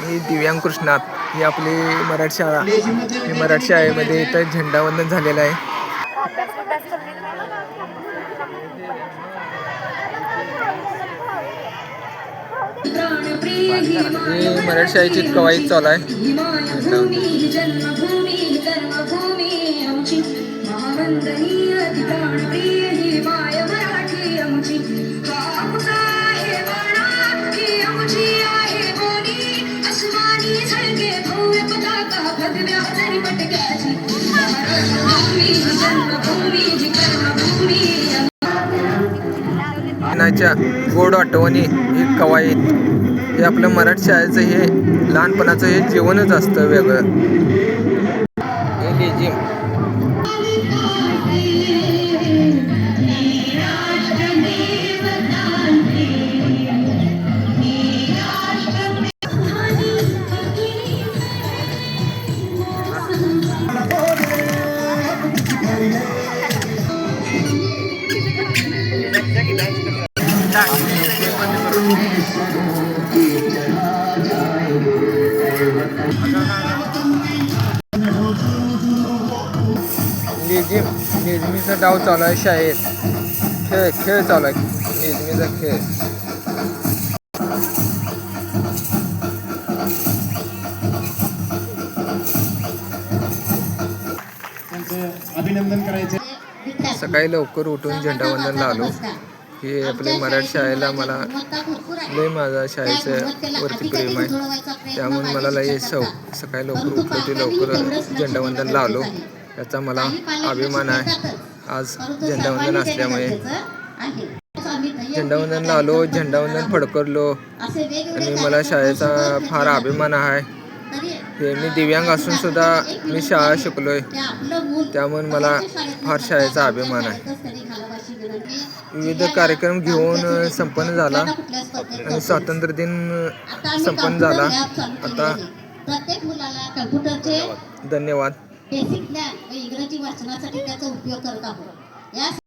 ही दिव्यांग कृष्णात ही आपली मराठी शाळा. ही मराठी शाळेमध्ये इथं झेंडावंदन झालेलं आहे. ही मराठी शाळेची कवायत चालू आहे. गोड आठवणी ही कवायत हे आपलं मराठी शाळेचं हे लहानपणाचं हे जीवनच असतं वेगळं. हे लेझिम लेझिमीचा डाव चालू आहे शाळेत. खेळ चालू आहे लेझिमीचा खेळ. अभिनंदन करायचे. सकाळी लवकर उठून झेंडावंदनला आलो. हे आपल्या मराठी शाळेला मला लय माझ्या शाळेचं वरती प्रेम आहे. त्यामुळे मला लय सकाळी लवकर उठलो ते लवकर झेंडावंदनला आलो. याचा मला अभिमान आहे. आज झेंडावंदन असल्यामुळे झेंडावंदनला आलो, झेंडावंदन फडकवलो आणि मला शाळेचा फार अभिमान आहे. हे मी दिव्यांग असून सुद्धा मी शाळा शिकलोय, त्यामुळे मला फार शाळेचा अभिमान आहे. विविध कार्यक्रम घेऊन संपन्न झाला आणि स्वातंत्र्य दिन संपन्न झाला. आता धन्यवाद. बेसिक ज्ञान व इंग्रजी वाचनासाठी त्याचा उपयोग करत आहोत.